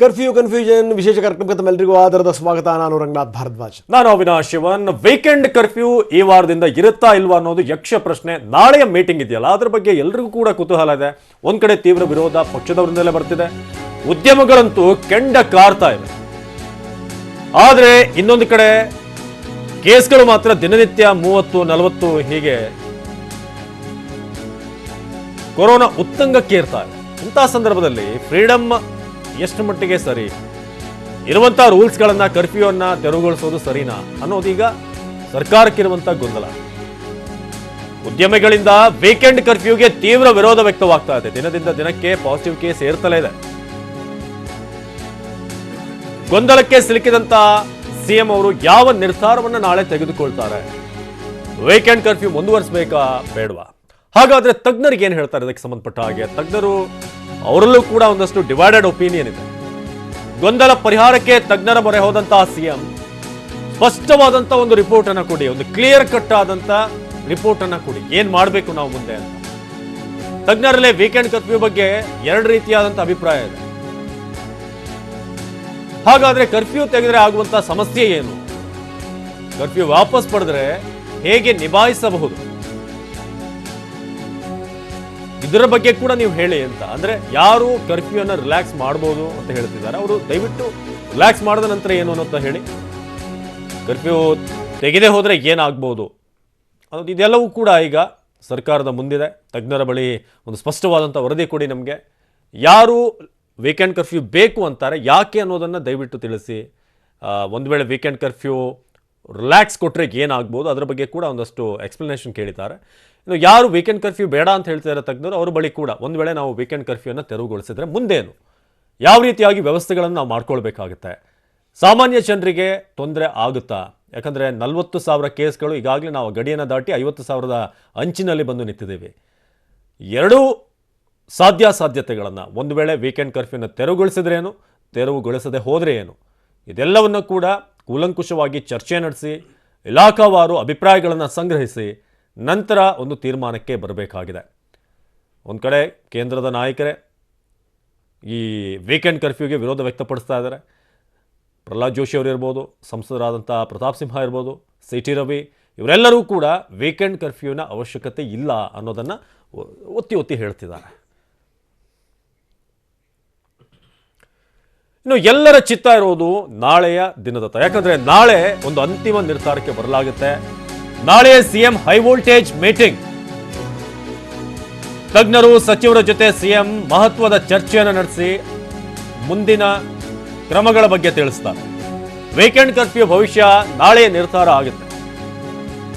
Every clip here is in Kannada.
ಕರ್ಫ್ಯೂ ಕನ್ಫ್ಯೂಷನ್ ವಿಶೇಷ ಕಾರ್ಯಕ್ರಮಕ್ಕೆ ತಮ್ಮೆಲ್ಲರಿಗೂ ಆಧಾರದ ಸ್ವಾಗತ. ನಾನು ರಂಗನಾಥ್ ಭಾರದ್ವಾಜ್. ನಾನು ಅವಿನಾಶ್ ಶಿವನ್. ವೀಕೆಂಡ್ ಕರ್ಫ್ಯೂ ಈ ವಾರದಿಂದ ಇರುತ್ತಾ ಇಲ್ವಾ ಅನ್ನೋದು ಯಕ್ಷ ಪ್ರಶ್ನೆ. ನಾಳೆಯ ಮೀಟಿಂಗ್ ಇದೆಯಲ್ಲ, ಅದ್ರ ಬಗ್ಗೆ ಎಲ್ರಿಗೂ ಕೂಡ ಕುತೂಹಲ ಇದೆ. ಒಂದ್ ಕಡೆ ತೀವ್ರ ವಿರೋಧ ಪಕ್ಷದವರಿಂದಲೇ ಬರ್ತಿದೆ, ಉದ್ಯಮಗಳಂತೂ ಕೆಂಡ ಕಾರ್ತಾ ಇವೆ. ಆದ್ರೆ ಇನ್ನೊಂದು ಕಡೆ ಕೇಸ್ಗಳು ಮಾತ್ರ ದಿನನಿತ್ಯ 30-40 ಹೀಗೆ ಕೊರೋನಾ ಉತ್ತುಂಗಕ್ಕೇರ್ತಾ ಇದೆ. ಇಂತಹ ಸಂದರ್ಭದಲ್ಲಿ ಫ್ರೀಡಮ್ ಎಷ್ಟು ಮಟ್ಟಿಗೆ ಸರಿ, ಇರುವಂತಹ ರೂಲ್ಸ್ಗಳನ್ನ ಕರ್ಫ್ಯೂ ಅನ್ನ ತೆರವುಗೊಳಿಸೋದು ಸರಿನಾ ಅನ್ನೋದೀಗ ಸರ್ಕಾರಕ್ಕಿರುವಂತ ಗೊಂದಲ. ಉದ್ಯಮಿಗಳಿಂದ ವೀಕೆಂಡ್ ಕರ್ಫ್ಯೂಗೆ ತೀವ್ರ ವಿರೋಧ ವ್ಯಕ್ತವಾಗ್ತಾ ಇದೆ. ದಿನದಿಂದ ದಿನಕ್ಕೆ ಪಾಸಿಟಿವ್ ಕೇಸ್ ಏರ್ತಲೇ ಇದೆ. ಗೊಂದಲಕ್ಕೆ ಸಿಲುಕಿದಂತ ಸಿಎಂ ಅವರು ಯಾವ ನಿರ್ಧಾರವನ್ನ ನಾಳೆ ತೆಗೆದುಕೊಳ್ತಾರೆ? ವೀಕೆಂಡ್ ಕರ್ಫ್ಯೂ ಮುಂದುವರಿಸಬೇಕಾ ಬೇಡವಾ? ಹಾಗಾದ್ರೆ ತಜ್ಞರಿಗೆ ಏನ್ ಹೇಳ್ತಾರೆ ಇದಕ್ಕೆ ಸಂಬಂಧಪಟ್ಟ ಹಾಗೆ? ತಜ್ಞರು ಅವರಲ್ಲೂ ಕೂಡ ಒಂದಷ್ಟು ಡಿವೈಡೆಡ್ ಒಪಿನಿಯನ್ ಇದೆ. ಗೊಂದಲ ಪರಿಹಾರಕ್ಕೆ ತಜ್ಞರ ಮೊರೆ ಹೋದಂತಹ ಸಿಎಂ ಸ್ಪಷ್ಟವಾದಂತ ಒಂದು ರಿಪೋರ್ಟ್ ಅನ್ನ ಕೊಡಿ, ಒಂದು ಕ್ಲಿಯರ್ ಕಟ್ ಆದಂತ ರಿಪೋರ್ಟ್ ಅನ್ನ ಕೊಡಿ, ಏನ್ ಮಾಡಬೇಕು ನಾವು ಮುಂದೆ ಅಂತ. ತಜ್ಞರಲ್ಲೇ ವೀಕೆಂಡ್ ಕರ್ಫ್ಯೂ ಬಗ್ಗೆ ಎರಡು ರೀತಿಯಾದಂತ ಅಭಿಪ್ರಾಯ ಇದೆ. ಹಾಗಾದ್ರೆ ಕರ್ಫ್ಯೂ ತೆಗೆದ್ರೆ ಆಗುವಂತ ಸಮಸ್ಯೆ ಏನು? ಕರ್ಫ್ಯೂ ವಾಪಸ್ ಪಡೆದ್ರೆ ಹೇಗೆ ನಿಭಾಯಿಸಬಹುದು? ಇದರ ಬಗ್ಗೆ ಕೂಡ ನೀವು ಹೇಳಿ ಅಂತ. ಅಂದ್ರೆ ಯಾರು ಕರ್ಫ್ಯೂ ಅನ್ನ ರಿಲ್ಯಾಕ್ಸ್ ಮಾಡಬಹುದು ಅಂತ ಹೇಳ್ತಿದ್ದಾರೆ, ಅವರು ದಯವಿಟ್ಟು ರಿಲ್ಯಾಕ್ಸ್ ಮಾಡಿದ ನಂತರ ಏನು ಅಂತ ಹೇಳಿ. ಕರ್ಫ್ಯೂ ತೆಗೆದೇ ಹೋದ್ರೆ ಏನಾಗ್ಬೋದು ಅನ್ನೋದು ಇದೆಲ್ಲವೂ ಕೂಡ ಈಗ ಸರ್ಕಾರದ ಮುಂದಿದೆ. ತಜ್ಞರ ಬಳಿ ಒಂದು ಸ್ಪಷ್ಟವಾದಂಥ ವರದಿ ಕೊಡಿ ನಮಗೆ. ಯಾರು ವೀಕೆಂಡ್ ಕರ್ಫ್ಯೂ ಬೇಕು ಅಂತಾರೆ, ಯಾಕೆ ಅನ್ನೋದನ್ನು ದಯವಿಟ್ಟು ತಿಳಿಸಿ. ಒಂದು ವೇಳೆ ವೀಕೆಂಡ್ ಕರ್ಫ್ಯೂ ರಿಲ್ಯಾಕ್ಸ್ ಕೊಟ್ಟರೆ ಏನಾಗ್ಬೋದು ಅದರ ಬಗ್ಗೆ ಕೂಡ ಒಂದಷ್ಟು ಎಕ್ಸ್ಪ್ಲನೇಷನ್ ಕೇಳಿದ್ದಾರೆ. ಇನ್ನು ಯಾರು ವೀಕೆಂಡ್ ಕರ್ಫ್ಯೂ ಬೇಡ ಅಂತ ಹೇಳ್ತಿದ್ದಾರೆ ತಜ್ಞರು, ಅವ್ರ ಬಳಿ ಕೂಡ ಒಂದು ವೇಳೆ ನಾವು ವೀಕೆಂಡ್ ಕರ್ಫ್ಯೂನ ತೆರವುಗೊಳಿಸಿದ್ರೆ ಮುಂದೇನು, ಯಾವ ರೀತಿಯಾಗಿ ವ್ಯವಸ್ಥೆಗಳನ್ನು ನಾವು ಮಾಡ್ಕೊಳ್ಬೇಕಾಗುತ್ತೆ, ಸಾಮಾನ್ಯ ಜನರಿಗೆ ತೊಂದರೆ ಆಗುತ್ತಾ? ಯಾಕಂದರೆ 40,000 ಕೇಸ್ಗಳು ಈಗಾಗಲೇ ನಾವು ಗಡಿಯನ್ನು ದಾಟಿ 50,000 ಅಂಚಿನಲ್ಲಿ ಬಂದು ನಿಂತಿದ್ದೀವಿ. ಎರಡೂ ಸಾಧ್ಯತೆಗಳನ್ನು, ಒಂದು ವೇಳೆ ವೀಕೆಂಡ್ ಕರ್ಫ್ಯೂನ ತೆರವುಗೊಳಿಸಿದ್ರೇನು, ತೆರವುಗೊಳಿಸದೆ ಹೋದರೆ ಏನು, ಇದೆಲ್ಲವನ್ನು ಕೂಡ ಕೂಲಂಕುಷವಾಗಿ ಚರ್ಚೆ ನಡೆಸಿ ಇಲಾಖಾವಾರು ಅಭಿಪ್ರಾಯಗಳನ್ನು ಸಂಗ್ರಹಿಸಿ ನಂತರ ಒಂದು ತೀರ್ಮಾನಕ್ಕೆ ಬರಬೇಕಾಗಿದೆ. ಒಂದು ಕಡೆ ಕೇಂದ್ರದ ನಾಯಕರೇ ಈ ವೀಕೆಂಡ್ ಕರ್ಫ್ಯೂಗೆ ವಿರೋಧ ವ್ಯಕ್ತಪಡಿಸ್ತಾ ಇದ್ದಾರೆ. ಪ್ರಹ್ಲಾದ್ ಜೋಶಿ ಅವರು ಇರ್ಬೋದು, ಸಂಸದರಾದಂಥ ಪ್ರತಾಪ್ ಸಿಂಹ ಇರ್ಬೋದು, ಸಿ.ಟಿ. ರವಿ, ಇವರೆಲ್ಲರೂ ಕೂಡ ವೀಕೆಂಡ್ ಕರ್ಫ್ಯೂನ ಅವಶ್ಯಕತೆ ಇಲ್ಲ ಅನ್ನೋದನ್ನು ಒತ್ತಿ ಹೇಳ್ತಿದ್ದಾರೆ. ಇನ್ನು ಎಲ್ಲರ ಚಿತ್ತ ಇರೋದು ನಾಳೆಯ ದಿನದತ್ತ. ಯಾಕಂದ್ರೆ ನಾಳೆ ಒಂದು ಅಂತಿಮ ನಿರ್ಧಾರಕ್ಕೆ ಬರಲಾಗುತ್ತೆ. ನಾಳೆಯ ಸಿಎಂ ಹೈ ವೋಲ್ಟೇಜ್ ಮೀಟಿಂಗ್. ತಜ್ಞರು ಸಚಿವರ ಜೊತೆ ಸಿಎಂ ಮಹತ್ವದ ಚರ್ಚೆಯನ್ನು ನಡೆಸಿ ಮುಂದಿನ ಕ್ರಮಗಳ ಬಗ್ಗೆ ತಿಳಿಸ್ತಾರೆ. ವೀಕೆಂಡ್ ಕರ್ಫ್ಯೂ ಭವಿಷ್ಯ ನಾಳೆಯ ನಿರ್ಧಾರ ಆಗುತ್ತೆ.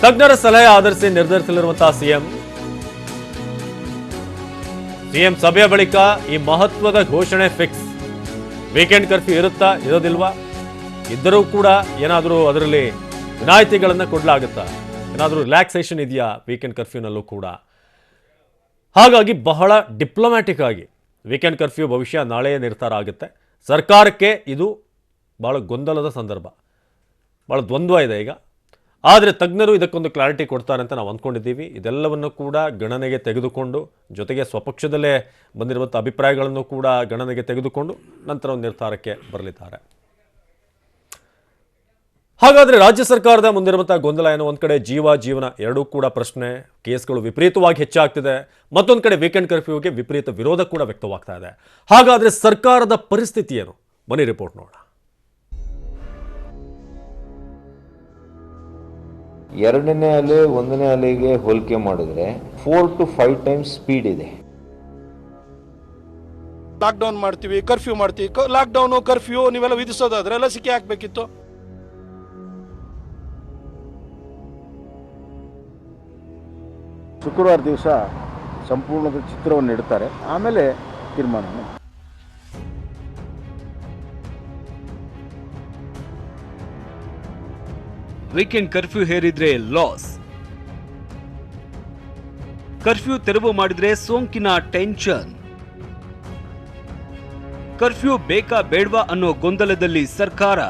ತಜ್ಞರ ಸಲಹೆ ಆಧರಿಸಿ ನಿರ್ಧರಿಸಲಿರುವಂತಹ ಸಿಎಂ ಸಭೆಯ ಬಳಿಕ ಈ ಮಹತ್ವದ ಘೋಷಣೆ ಫಿಕ್ಸ್. ವೀಕೆಂಡ್ ಕರ್ಫ್ಯೂ ಇರುತ್ತಾ, ಇರೋದಿಲ್ವಾ, ಇದ್ದರೂ ಕೂಡ ಏನಾದರೂ ಅದರಲ್ಲಿ ವಿನಾಯಿತಿಗಳನ್ನು ಕೊಡಲಾಗುತ್ತಾ, ಏನಾದರೂ ರಿಲ್ಯಾಕ್ಸೇಷನ್ ಇದೆಯಾ ವೀಕೆಂಡ್ ಕರ್ಫ್ಯೂನಲ್ಲೂ ಕೂಡ? ಹಾಗಾಗಿ ಬಹಳ ಡಿಪ್ಲೊಮ್ಯಾಟಿಕ್ ಆಗಿ ವೀಕೆಂಡ್ ಕರ್ಫ್ಯೂ ಭವಿಷ್ಯ ನಾಳೆಯ ನಿರ್ಧಾರ ಆಗುತ್ತೆ. ಸರ್ಕಾರಕ್ಕೆ ಇದು ಭಾಳ ಗೊಂದಲದ ಸಂದರ್ಭ, ಭಾಳ ದ್ವಂದ್ವ ಇದೆ ಈಗ. ಆದರೆ ತಜ್ಞರು ಇದಕ್ಕೊಂದು ಕ್ಲಾರಿಟಿ ಕೊಡ್ತಾರೆ ಅಂತ ನಾವು ಅಂದ್ಕೊಂಡಿದ್ದೀವಿ. ಇದೆಲ್ಲವನ್ನು ಕೂಡ ಗಣನೆಗೆ ತೆಗೆದುಕೊಂಡು, ಜೊತೆಗೆ ಸ್ವಪಕ್ಷದಲ್ಲೇ ಬಂದಿರುವಂಥ ಅಭಿಪ್ರಾಯಗಳನ್ನು ಕೂಡ ಗಣನೆಗೆ ತೆಗೆದುಕೊಂಡು ನಂತರ ಒಂದು ನಿರ್ಧಾರಕ್ಕೆ ಬರಲಿದ್ದಾರೆ. ಹಾಗಾದರೆ ರಾಜ್ಯ ಸರ್ಕಾರದ ಮುಂದಿರುವಂಥ ಗೊಂದಲ ಏನು? ಒಂದು ಕಡೆ ಜೀವನ ಎರಡೂ ಕೂಡ ಪ್ರಶ್ನೆ, ಕೇಸ್ಗಳು ವಿಪರೀತವಾಗಿ ಹೆಚ್ಚಾಗ್ತಿದೆ. ಮತ್ತೊಂದು ಕಡೆ ವೀಕೆಂಡ್ ಕರ್ಫ್ಯೂಗೆ ವಿಪರೀತ ವಿರೋಧ ಕೂಡ ವ್ಯಕ್ತವಾಗ್ತಾ ಇದೆ. ಹಾಗಾದರೆ ಸರ್ಕಾರದ ಪರಿಸ್ಥಿತಿ ಏನು? ಬನ್ನಿ ರಿಪೋರ್ಟ್ ನೋಡೋಣ. ಎರಡನೇ ಅಲೆ ಒಂದನೇ ಅಲೆಗೆ ಹೋಲಿಕೆ ಮಾಡಿದ್ರೆ 4 to 5 times ಸ್ಪೀಡ್ ಇದೆ. ಲಾಕ್ಡೌನ್ ಮಾಡ್ತೀವಿ, ಕರ್ಫ್ಯೂ ಮಾಡ್ತೀವಿ. ಲಾಕ್ಡೌನು ಕರ್ಫ್ಯೂ ನೀವೆಲ್ಲ ವಿಧಿಸೋದಾದ್ರೆ ಲಸಿಕೆ ಹಾಕ್ಬೇಕಿತ್ತು. ಶುಕ್ರವಾರ ದಿವಸ ಸಂಪೂರ್ಣದ ಚಿತ್ರವನ್ನು ಇಡ್ತಾರೆ, ಆಮೇಲೆ ತೀರ್ಮಾನ. ವೀಕೆಂಡ್ ಕರ್ಫ್ಯೂ ಹೇರಿದ್ರೆ ಲಾಸ್, ಕರ್ಫ್ಯೂ ತೆರವು ಮಾಡಿದ್ರೆ ಸೋಂಕಿನ ಟೆನ್ಷನ್, ಕರ್ಫ್ಯೂ ಬೇಕಾ ಬೇಡ್ವಾ ಅನ್ನೋ ಗೊಂದಲದಲ್ಲಿ ಸರ್ಕಾರ.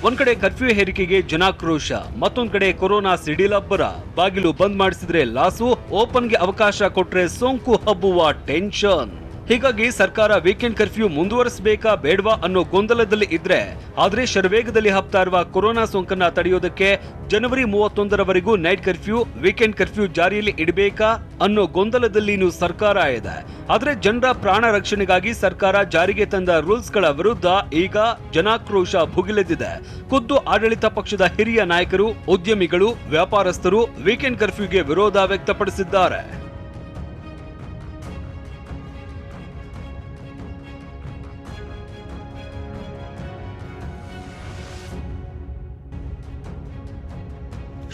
ಒಂದ್ ಕಡೆ ಕರ್ಫ್ಯೂ ಹೇರಿಕೆಗೆ ಜನಾಕ್ರೋಶ, ಮತ್ತೊಂದ್ ಕಡೆ ಕೊರೋನಾ ಸಿಡಿಲಬ್ಬರ. ಬಾಗಿಲು ಬಂದ್ ಮಾಡಿಸಿದ್ರೆ ಲಾಸು, ಓಪನ್ಗೆ ಅವಕಾಶ ಕೊಟ್ರೆ ಸೋಂಕು ಹಬ್ಬುವ ಟೆನ್ಷನ್. ಹೀಗಾಗಿ ಸರ್ಕಾರ ವೀಕೆಂಡ್ ಕರ್ಫ್ಯೂ ಮುಂದುವರಿಸಬೇಕಾ ಬೇಡವಾ ಅನ್ನೋ ಗೊಂದಲದಲ್ಲಿ ಇದ್ರೆ, ಆದ್ರೆ ಶರವೇಗದಲ್ಲಿ ಹಬ್ತಾ ಇರುವ ಕೊರೋನಾ ಸೋಂಕನ್ನ ತಡೆಯೋದಕ್ಕೆ ಜನವರಿ 31ರವರೆಗೂ ನೈಟ್ ಕರ್ಫ್ಯೂ, ವೀಕೆಂಡ್ ಕರ್ಫ್ಯೂ ಜಾರಿಯಲ್ಲಿ ಇಡಬೇಕಾ ಅನ್ನೋ ಗೊಂದಲದಲ್ಲಿನೂ ಸರ್ಕಾರ ಇದೆ. ಆದ್ರೆ ಜನರ ಪ್ರಾಣ ರಕ್ಷಣೆಗಾಗಿ ಸರ್ಕಾರ ಜಾರಿಗೆ ತಂದ ರೂಲ್ಸ್ಗಳ ವಿರುದ್ಧ ಈಗ ಜನಾಕ್ರೋಶ ಭುಗಿಲೆದ್ದಿದೆ. ಖುದ್ದು ಆಡಳಿತ ಪಕ್ಷದ ಹಿರಿಯ ನಾಯಕರು, ಉದ್ಯಮಿಗಳು, ವ್ಯಾಪಾರಸ್ಥರು ವೀಕೆಂಡ್ ಕರ್ಫ್ಯೂಗೆ ವಿರೋಧ ವ್ಯಕ್ತಪಡಿಸಿದ್ದಾರೆ.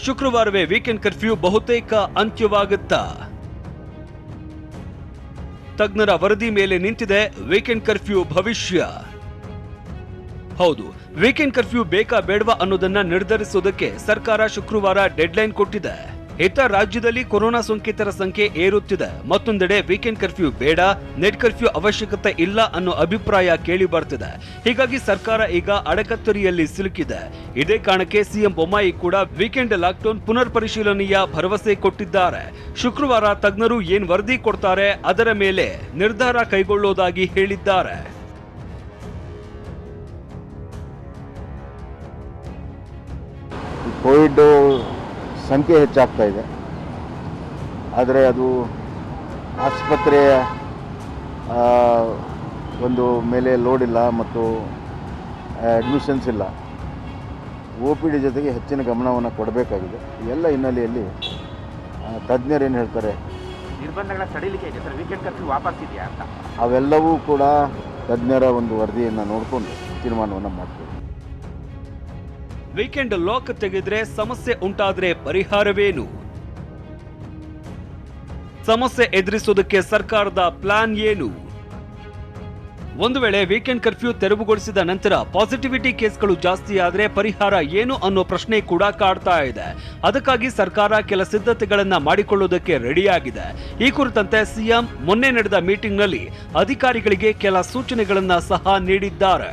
ಶುಕ್ರವಾರವೇ ವೀಕೆಂಡ್ ಕರ್ಫ್ಯೂ ಬಹುತೇಕ ಅಂತ್ಯವಾಗುತ್ತಾ? ತಜ್ಞರ ವರದಿ ಮೇಲೆ ನಿಂತಿದೆ ವೀಕೆಂಡ್ ಕರ್ಫ್ಯೂ ಭವಿಷ್ಯ. ಹೌದು, ವೀಕೆಂಡ್ ಕರ್ಫ್ಯೂ ಬೇಕಾ ಬೇಡವಾ ಅನ್ನೋದನ್ನ ನಿರ್ಧರಿಸೋದಕ್ಕೆ ಸರ್ಕಾರ ಶುಕ್ರವಾರ ಡೆಡ್ಲೈನ್ ಕೊಟ್ಟಿದೆ. ಇತ್ತ ರಾಜ್ಯದಲ್ಲಿ ಕೊರೋನಾ ಸೋಂಕಿತರ ಸಂಖ್ಯೆ ಏರುತ್ತಿದೆ. ಮತ್ತೊಂದೆಡೆ ವೀಕೆಂಡ್ ಕರ್ಫ್ಯೂ ಬೇಡ, ನೆಟ್ ಕರ್ಫ್ಯೂ ಅವಶ್ಯಕತೆ ಇಲ್ಲ ಅನ್ನೋ ಅಭಿಪ್ರಾಯ ಕೇಳಿ ಬರ್ತಿದೆ. ಹೀಗಾಗಿ ಸರ್ಕಾರ ಈಗ ಅಡಕತ್ತರಿಯಲ್ಲಿ ಸಿಲುಕಿದೆ. ಇದೇ ಕಾರಣಕ್ಕೆ ಸಿಎಂ ಬೊಮ್ಮಾಯಿ ಕೂಡ ವೀಕೆಂಡ್ ಲಾಕ್ಡೌನ್ ಪುನರ್ ಪರಿಶೀಲನೆಯ ಭರವಸೆ ಕೊಟ್ಟಿದ್ದಾರೆ. ಶುಕ್ರವಾರ ತಜ್ಞರು ಏನ್ ವರದಿ ಕೊಡ್ತಾರೆ ಅದರ ಮೇಲೆ ನಿರ್ಧಾರ ಕೈಗೊಳ್ಳೋದಾಗಿ ಹೇಳಿದ್ದಾರೆ. ಕೋವಿಡ್ ಸಂಖ್ಯೆ ಹೆಚ್ಚಾಗ್ತಾ ಇದೆ, ಆದರೆ ಅದು ಆಸ್ಪತ್ರೆಯ ಒಂದು ಮೇಲೆ ಲೋಡ್ ಇಲ್ಲ ಮತ್ತು ಅಡ್ಮಿಷನ್ಸ್ ಇಲ್ಲ. OPD ಜೊತೆಗೆ ಹೆಚ್ಚಿನ ಗಮನವನ್ನು ಕೊಡಬೇಕಾಗಿದೆ. ಎಲ್ಲ ಹಿನ್ನೆಲೆಯಲ್ಲಿ ತಜ್ಞರೇನು ಹೇಳ್ತಾರೆ, ನಿರ್ಬಂಧಗಳ ಸಡಿಲಿಕೆ ಇದೆ ಸರ್, ವೀಕೆಂಡ್ ಕರ್ಫ್ಯೂ ವಾಪಸ್ ಇದೆಯಾ ಅಂತ, ಅವೆಲ್ಲವೂ ಕೂಡ ತಜ್ಞರ ಒಂದು ವರದಿಯನ್ನು ನೋಡಿಕೊಂಡು ತೀರ್ಮಾನವನ್ನು ಮಾಡ್ತೀವಿ. ವೀಕೆಂಡ್ ಲಾಕ್ ತೆಗೆದ್ರೆ ಸಮಸ್ಯೆ ಉಂಟಾದ್ರೆ ಪರಿಹಾರವೇನು? ಸಮಸ್ಯೆ ಎದುರಿಸೋದಕ್ಕೆ ಸರ್ಕಾರದ ಪ್ಲಾನ್ ಏನು? ಒಂದು ವೇಳೆ ವೀಕೆಂಡ್ ಕರ್ಫ್ಯೂ ತೆರವುಗೊಳಿಸಿದ ನಂತರ ಪಾಸಿಟಿವಿಟಿ ಕೇಸ್ಗಳು ಜಾಸ್ತಿ ಆದ್ರೆ ಪರಿಹಾರ ಏನು ಅನ್ನೋ ಪ್ರಶ್ನೆ ಕೂಡ ಕಾಡ್ತಾ ಇದೆ. ಅದಕ್ಕಾಗಿ ಸರ್ಕಾರ ಕೆಲ ಸಿದ್ಧತೆಗಳನ್ನ ಮಾಡಿಕೊಳ್ಳುವುದಕ್ಕೆ ರೆಡಿಯಾಗಿದೆ. ಈ ಕುರಿತಂತೆ ಸಿಎಂ ಮೊನ್ನೆ ನಡೆದ ಮೀಟಿಂಗ್ನಲ್ಲಿ ಅಧಿಕಾರಿಗಳಿಗೆ ಕೆಲ ಸೂಚನೆಗಳನ್ನ ಸಹ ನೀಡಿದ್ದಾರೆ.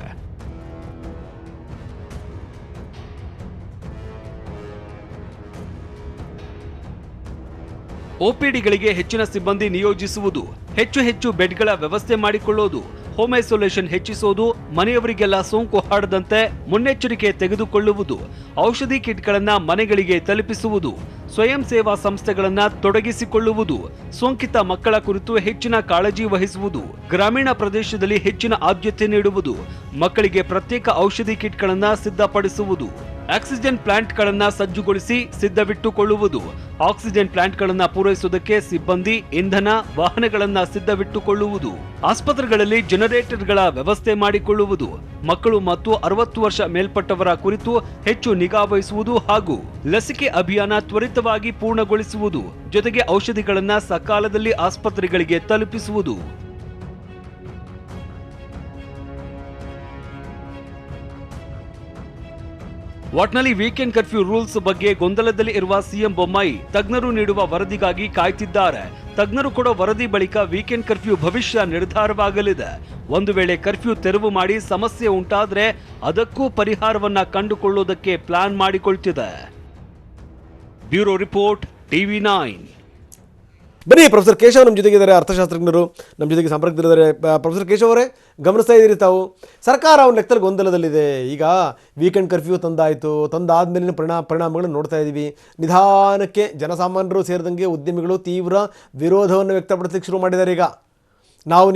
OPDಗಳಿಗೆ ಹೆಚ್ಚಿನ ಸಿಬ್ಬಂದಿ ನಿಯೋಜಿಸುವುದು, ಹೆಚ್ಚು ಬೆಡ್ಗಳ ವ್ಯವಸ್ಥೆ ಮಾಡಿಕೊಳ್ಳೋದು, ಹೋಮ್ ಐಸೋಲೇಷನ್ ಹೆಚ್ಚಿಸೋದು, ಮನೆಯವರಿಗೆಲ್ಲ ಸೋಂಕು ಹರಡದಂತೆ ಮುನ್ನೆಚ್ಚರಿಕೆ ತೆಗೆದುಕೊಳ್ಳುವುದು, ಔಷಧಿ ಕಿಟ್ಗಳನ್ನ ಮನೆಗಳಿಗೆ ತಲುಪಿಸುವುದು, ಸ್ವಯಂ ಸೇವಾ ಸಂಸ್ಥೆಗಳನ್ನ ತೊಡಗಿಸಿಕೊಳ್ಳುವುದು, ಸೋಂಕಿತ ಮಕ್ಕಳ ಕುರಿತು ಹೆಚ್ಚಿನ ಕಾಳಜಿ ವಹಿಸುವುದು, ಗ್ರಾಮೀಣ ಪ್ರದೇಶದಲ್ಲಿ ಹೆಚ್ಚಿನ ಆದ್ಯತೆ ನೀಡುವುದು, ಮಕ್ಕಳಿಗೆ ಪ್ರತ್ಯೇಕ ಔಷಧಿ ಕಿಟ್ಗಳನ್ನ ಸಿದ್ಧಪಡಿಸುವುದು, ಆಕ್ಸಿಜನ್ ಪ್ಲಾಂಟ್ಗಳನ್ನ ಸಜ್ಜುಗೊಳಿಸಿ ಸಿದ್ಧವಿಟ್ಟುಕೊಳ್ಳುವುದು, ಆಕ್ಸಿಜನ್ ಪ್ಲಾಂಟ್ಗಳನ್ನ ಪೂರೈಸುವುದಕ್ಕೆ ಸಿಬ್ಬಂದಿ, ಇಂಧನ, ವಾಹನಗಳನ್ನ ಸಿದ್ಧವಿಟ್ಟುಕೊಳ್ಳುವುದು, ಆಸ್ಪತ್ರೆಗಳಲ್ಲಿ ಜನರೇಟರ್ಗಳ ವ್ಯವಸ್ಥೆ ಮಾಡಿಕೊಳ್ಳುವುದು, ಮಕ್ಕಳು ಮತ್ತು 60 ವರ್ಷ ಮೇಲ್ಪಟ್ಟವರ ಕುರಿತು ಹೆಚ್ಚು ನಿಗಾ ವಹಿಸುವುದು ಹಾಗೂ ಲಸಿಕೆ ಅಭಿಯಾನ ತ್ವರಿತವಾಗಿ ಪೂರ್ಣಗೊಳಿಸುವುದು, ಜೊತೆಗೆ ಔಷಧಿಗಳನ್ನ ಸಕಾಲದಲ್ಲಿ ಆಸ್ಪತ್ರೆಗಳಿಗೆ ತಲುಪಿಸುವುದು. ಒಟ್ನಲ್ಲಿ ವೀಕೆಂಡ್ ಕರ್ಫ್ಯೂ ರೂಲ್ಸ್ ಬಗ್ಗೆ ಗೊಂದಲದಲ್ಲಿ ಇರುವ ಸಿಎಂ ಬೊಮ್ಮಾಯಿ ತಜ್ಞರು ನೀಡುವ ವರದಿಗಾಗಿ ಕಾಯ್ತಿದ್ದಾರೆ. ತಜ್ಞರು ಕೊಡೋ ವರದಿ ಬಳಿಕ ವೀಕೆಂಡ್ ಕರ್ಫ್ಯೂ ಭವಿಷ್ಯ ನಿರ್ಧಾರವಾಗಲಿದೆ. ಒಂದು ವೇಳೆ ಕರ್ಫ್ಯೂ ತೆರವು ಮಾಡಿ ಸಮಸ್ಯೆ ಉಂಟಾದ್ರೆ ಅದಕ್ಕೂ ಪರಿಹಾರವನ್ನ ಕಂಡುಕೊಳ್ಳೋದಕ್ಕೆ ಪ್ಲಾನ್ ಮಾಡಿಕೊಳ್ತಿದೆ. Bureau report, TV9. ಬನ್ನಿ, ಪ್ರೊಫೆಸರ್ ಕೇಶವ್ ನಮ್ಮ ಜೊತೆಗಿದ್ದಾರೆ, ಅರ್ಥಶಾಸ್ತ್ರಜ್ಞರು ನಮ್ಮ ಜೊತೆಗೆ ಸಂಪರ್ಕದಲ್ಲಿದ್ದಾರೆ. ಪ್ರೊಫೆಸರ್ ಕೇಶವ್ ಅವರೇ, ಗಮನಿಸ್ತಾ ಇದ್ದೀರಿ ತಾವು, ಸರ್ಕಾರ ಒಂದು ಲೆಕ್ಕದಲ್ಲಿ ಗೊಂದಲದಲ್ಲಿದೆ. ಈಗ ವೀಕೆಂಡ್ ಕರ್ಫ್ಯೂ ತಂದಾದ್ಮೇಲಿನ ಪರಿಣಾಮಗಳನ್ನು ನೋಡ್ತಾ ಇದ್ದೀವಿ. ನಿಧಾನಕ್ಕೆ ಜನಸಾಮಾನ್ಯರು ಸೇರಿದಂಗೆ ಉದ್ಯಮಿಗಳು ತೀವ್ರ ವಿರೋಧವನ್ನು ವ್ಯಕ್ತಪಡಿಸಲಿಕ್ಕೆ ಶುರು ಮಾಡಿದ್ದಾರೆ. ಈಗ